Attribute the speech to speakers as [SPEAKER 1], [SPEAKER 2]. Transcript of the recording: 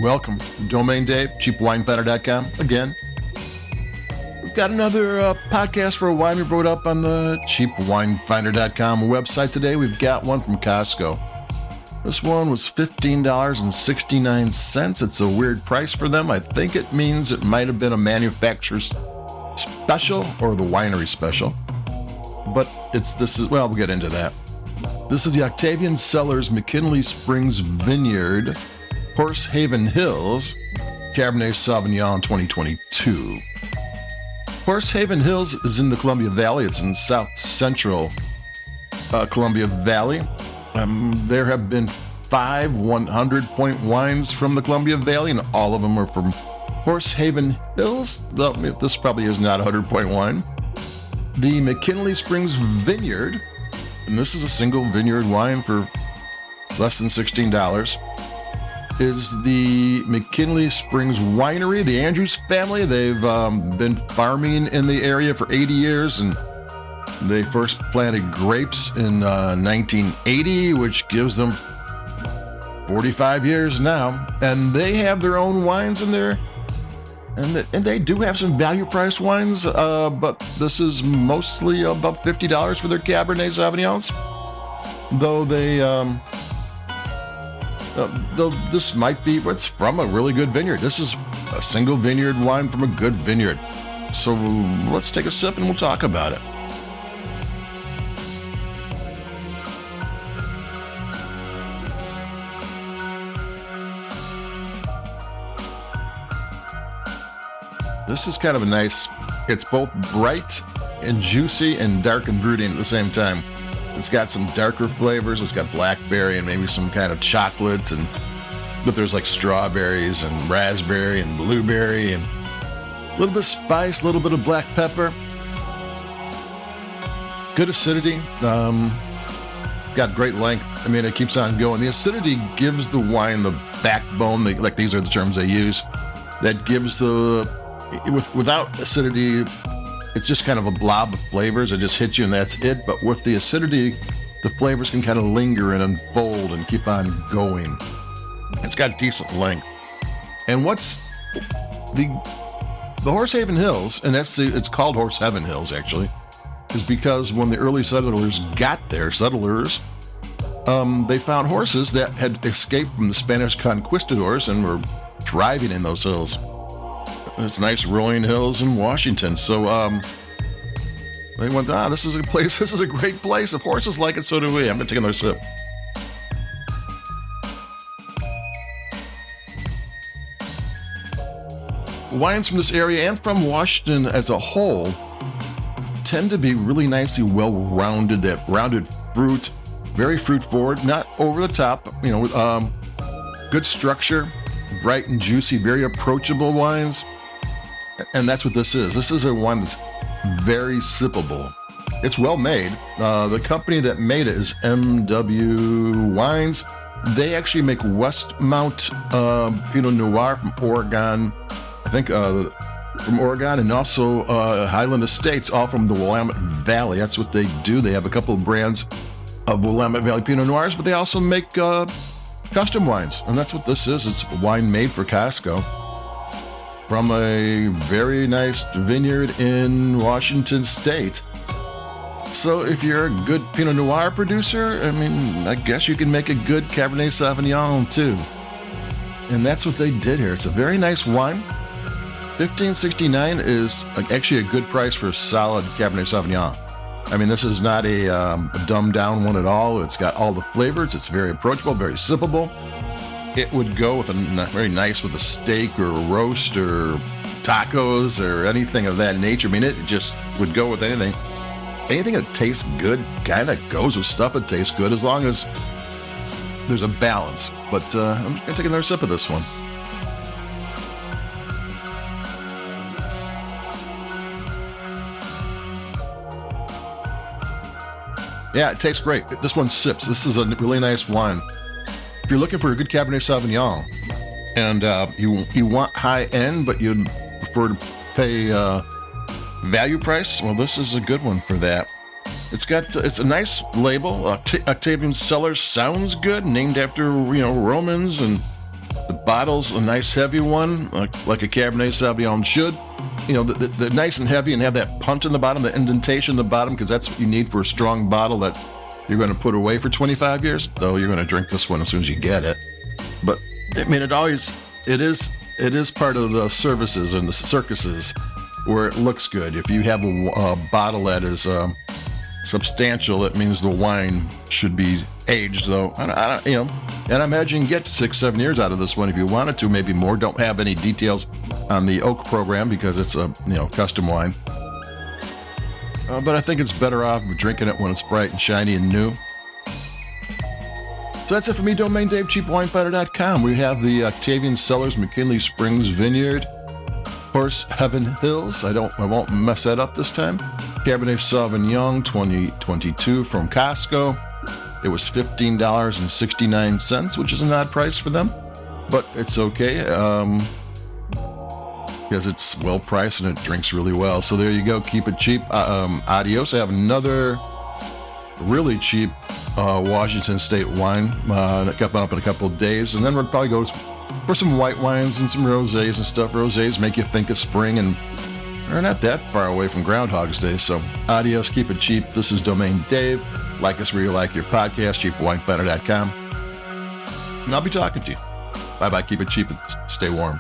[SPEAKER 1] Welcome, Domain Dave, CheapWineFinder.com again. We've got another podcast for a wine we wrote up on the CheapWineFinder.com website today. We've got one from Costco. This one was $15.69. It's a weird price for them. I think it means it might have been a manufacturer's special or the winery special. But we'll get into that. This is the Octavian Cellars McKinley Springs Vineyard, Hors Hills, Cabernet Sauvignon 2022. Hors Hills is in the Columbia Valley. It's in south central Columbia Valley. There have been 5 100-point wines from the Columbia Valley, and all of them are from Hors Hills. Though this probably is not a 100-point wine. The McKinley Springs Vineyard, and this is a single vineyard wine for less than $16, is the McKinley Springs Winery, the Andrews family. They've been farming in the area for 80 years, and they first planted grapes in 1980, which gives them 45 years now. And they have their own wines in there, and they do have some value-priced wines, but this is mostly about $50 for their Cabernet Sauvignons, though this might be what's from a really good vineyard. This is a single vineyard wine from a good vineyard. So let's take a sip and we'll talk about it. This is kind of a nice, it's both bright and juicy and dark and brooding at the same time. It's got some darker flavors. It's got blackberry and maybe some kind of chocolate, but there's like strawberries and raspberry and blueberry and a little bit of spice, a little bit of black pepper. Good acidity. Got great length. I mean, it keeps on going. The acidity gives the wine the backbone. Like these are the terms they use. That gives without acidity, it's just kind of a blob of flavors. It just hits you and that's it. But with the acidity, the flavors can kind of linger and unfold and keep on going. It's got decent length. And what's the Hors Hills, and it's called Hors Hills actually, is because when the early settlers got there, they found horses that had escaped from the Spanish conquistadors and were thriving in those hills. It's nice rolling hills in Washington. So they went, this is a place, this is a great place. If horses like it, so do we. I'm going to take another sip. Wines from this area and from Washington as a whole tend to be really nicely well-rounded, that rounded fruit, very fruit-forward, not over the top, good structure, bright and juicy, very approachable wines. And that's what this is. This is a wine that's very sippable. It's well made. The company that made it is MW Wines. They actually make Westmount Pinot Noir from Oregon. I think from Oregon, and also Highland Estates, all from the Willamette Valley. That's what they do. They have a couple of brands of Willamette Valley Pinot Noirs, but they also make custom wines. And that's what this is. It's wine made for Costco from a very nice vineyard in Washington State. So if you're a good Pinot Noir producer, I guess you can make a good Cabernet Sauvignon too. And that's what they did here. It's a very nice wine. $15.69 is actually a good price for a solid Cabernet Sauvignon. This is not a dumbed down one at all. It's got all the flavors. It's very approachable, very sippable. It would go with very nice with a steak or a roast or tacos or anything of that nature. It just would go with anything. Anything that tastes good kind of goes with stuff that tastes good as long as there's a balance. But I'm going to take another sip of this one. Yeah, it tastes great. This one sips. This is a really nice wine. If you're looking for a good Cabernet Sauvignon and you want high end, but you'd prefer to pay value price, well, this is a good one for that. It's a nice label. Octavian Cellars sounds good, named after Romans, and the bottle's a nice heavy one, like a Cabernet Sauvignon should. You know, they're nice and heavy and have that punt in the bottom, the indentation in the bottom, because that's what you need for a strong bottle that you're going to put away for 25 years. Though you're going to drink this one as soon as you get it. But I mean, it is part of the services and the circuses where it looks good. If you have a bottle that is substantial, it means the wine should be aged. Though, and I imagine you can get 6-7 years out of this one if you wanted to, maybe more. Don't have any details on the oak program because it's a custom wine. But I think it's better off drinking it when it's bright and shiny and new. So that's it for me, Domain Dave, CheapWineFinder.com. We have the Octavian Cellars, McKinley Springs Vineyard, Hors Heaven Hills. I won't mess that up this time. Cabernet Sauvignon 2022 from Costco. It was $15.69, which is an odd price for them, but it's okay because it's well priced and it drinks really well. So there you go. Keep it cheap. Adios. I have another really cheap Washington State wine coming up in a couple of days, and then we'll probably go for some white wines and some rosés and stuff. Rosés make you think of spring, and we're not that far away from Groundhog's Day. So adios, keep it cheap. This is Domain Dave. Like us where you like your podcast, CheapWineFinder.com. And I'll be talking to you. Bye-bye, keep it cheap and stay warm.